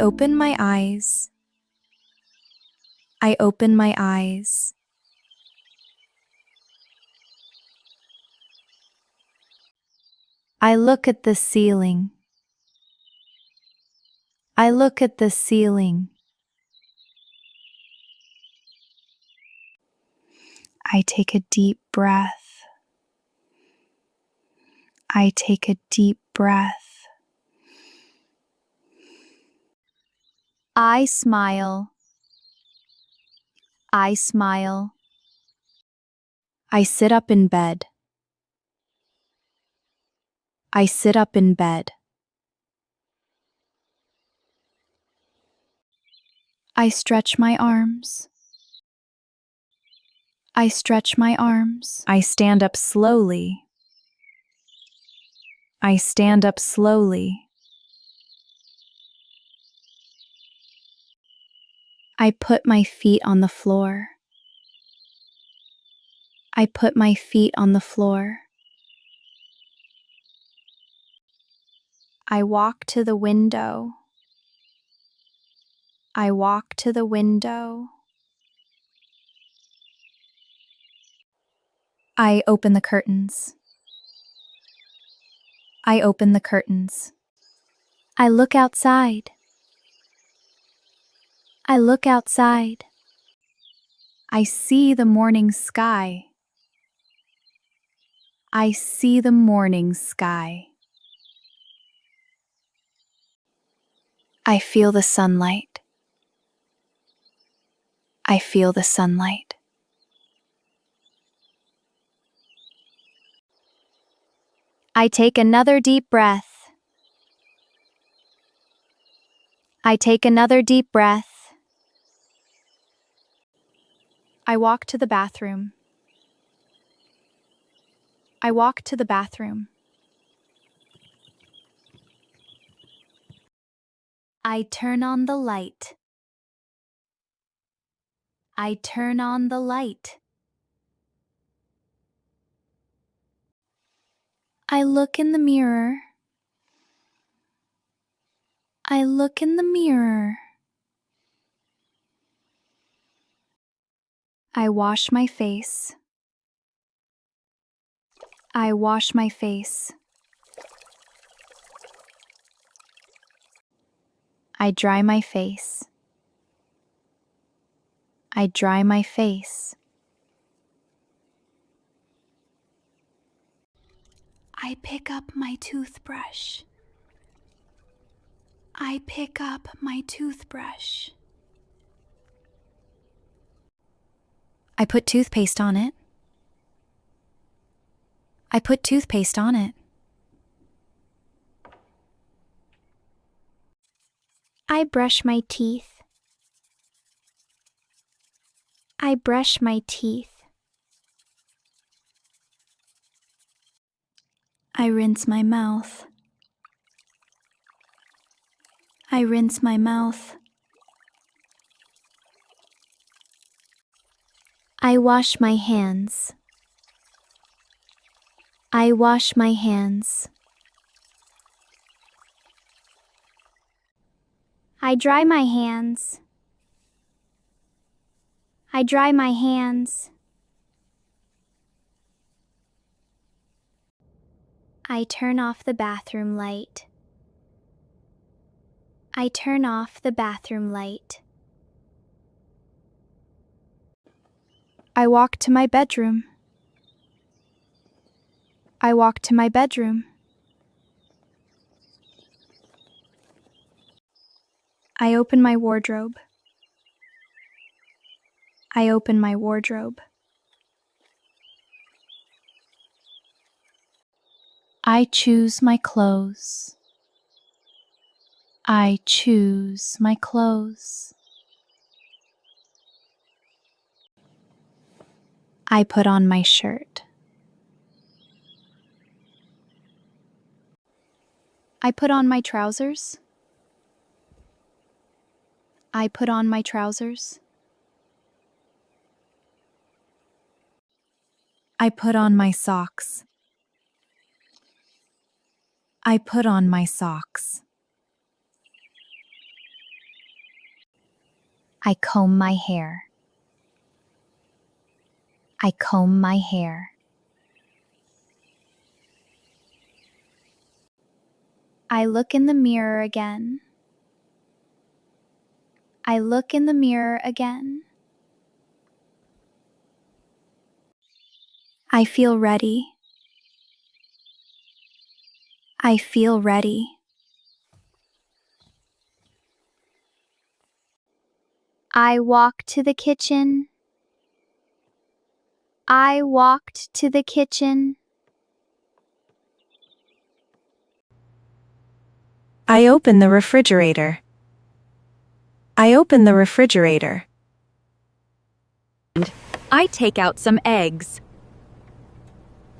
open my eyes. I open my eyes. I look at the ceiling. I look at the ceiling. I take a deep breath. I take a deep breath. I smile. I smile. I sit up in bed. I sit up in bed. I stretch my arms. I stretch my arms. I stand up slowly. I stand up slowly. I put my feet on the floor. I put my feet on the floor. I walk to the window. I walk to the window. I open the curtains. I open the curtains. I look outside. I look outside. I see the morning sky. I see the morning sky. I feel the sunlight. I feel the sunlight. I take another deep breath. I take another deep breath. I walk to the bathroom. I walk to the bathroom. I turn on the light. I turn on the light. I look in the mirror. I look in the mirror. I wash my face. I wash my face. I dry my face. I dry my face. I pick up my toothbrush. I pick up my toothbrush. I put toothpaste on it. I put toothpaste on it. I brush my teeth. I brush my teeth. I rinse my mouth. I rinse my mouth. I wash my hands. I wash my hands. I dry my hands. I dry my hands. I turn off the bathroom light. I turn off the bathroom light. I walk to my bedroom. I walk to my bedroom. I open my wardrobe. I open my wardrobe. I choose my clothes. I choose my clothes. I put on my shirt. I put on my trousers. I put on my trousers. I put on my socks. I put on my socks. I comb my hair. I comb my hair. I look in the mirror again. I look in the mirror again. I feel ready. I feel ready. I walk to the kitchen. I walked to the kitchen. I open the refrigerator. I open the refrigerator. I take out some eggs.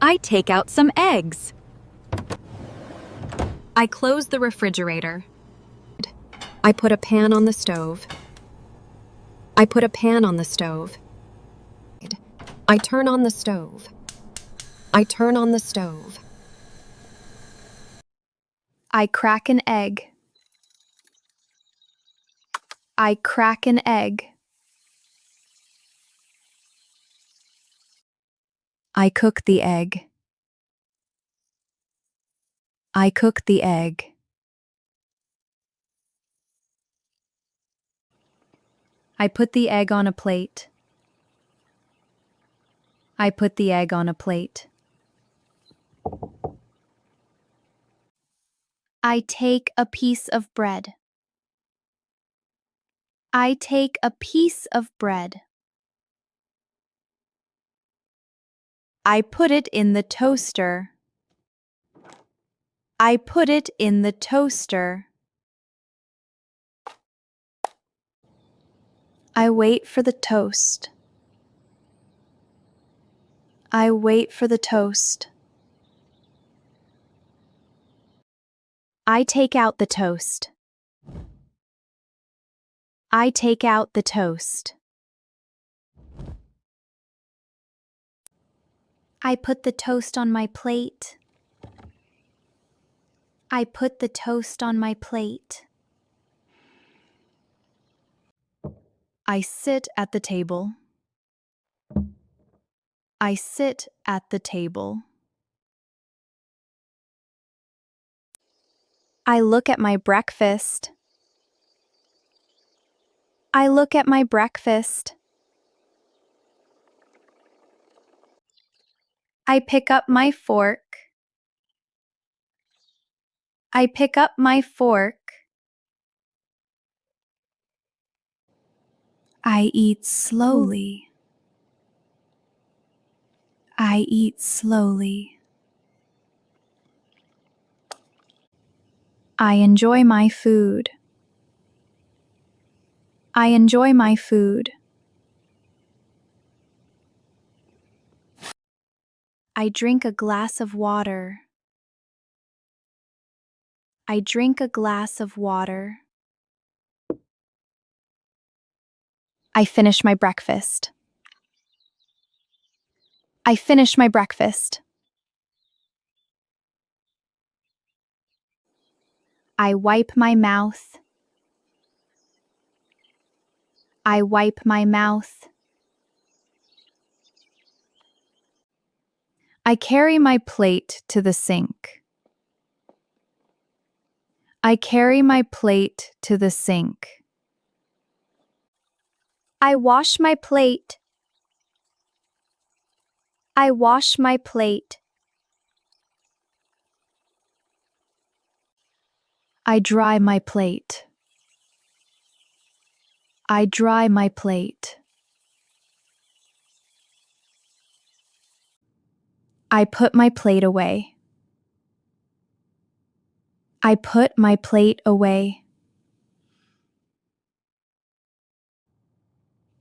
I take out some eggs. I close the refrigerator. I put a pan on the stove. I put a pan on the stove. I turn on the stove. I turn on the stove. I crack an egg. I crack an egg. I cook the egg. I cook the egg. I put the egg on a plate. I put the egg on a plate. I take a piece of bread. I take a piece of bread. I put it in the toaster. I put it in the toaster. I wait for the toast. I wait for the toast. I take out the toast. I take out the toast. I put the toast on my plate. I put the toast on my plate. I sit at the table. I sit at the table. I look at my breakfast. I look at my breakfast. I pick up my fork. I pick up my fork. I eat slowly. I eat slowly. I enjoy my food. I enjoy my food. I drink a glass of water. I drink a glass of water. I finish my breakfast. I finish my breakfast. I wipe my mouth. I wipe my mouth. I carry my plate to the sink. I carry my plate to the sink. I wash my plate. I wash my plate. I dry my plate. I dry my plate. I put my plate away. I put my plate away.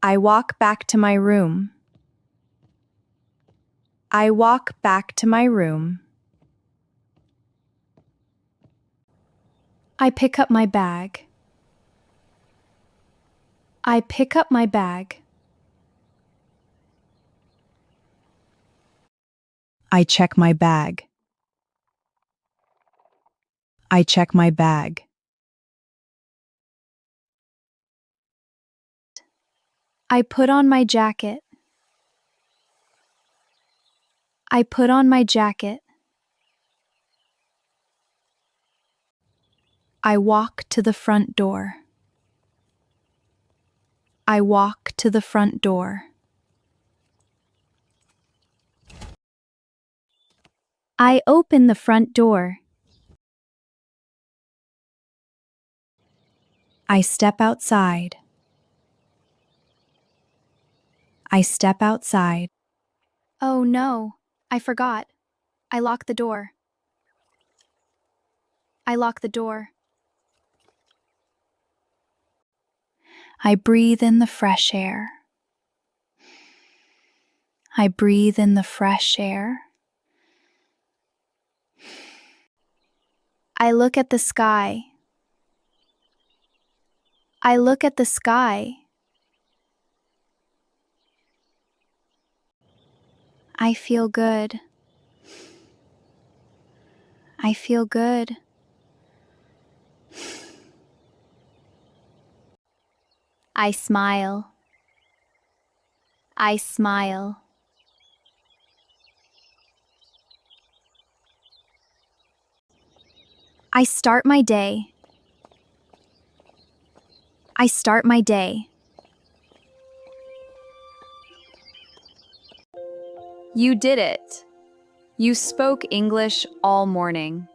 I walk back to my room. I walk back to my room. I pick up my bag. I pick up my bag. I check my bag. I check my bag. I put on my jacket. I put on my jacket. I walk to the front door. I walk to the front door. I open the front door. I step outside. I step outside. Oh no, I forgot. I lock the door. I lock the door. I breathe in the fresh air. I breathe in the fresh air. I look at the sky. I look at the sky. I feel good. I feel good. I smile. I smile. I start my day. I start my day. You did it. You spoke English all morning.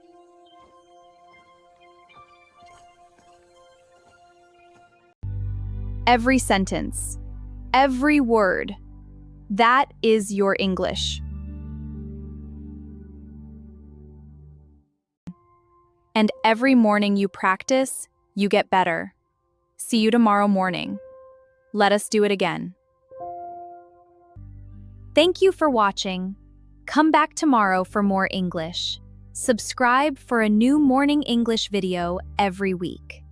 Every sentence, every word, that is your English. And every morning you practice, you get better. See you tomorrow morning. Let us do it again. Thank you for watching. Come back tomorrow for more English. Subscribe for a new morning English video every week.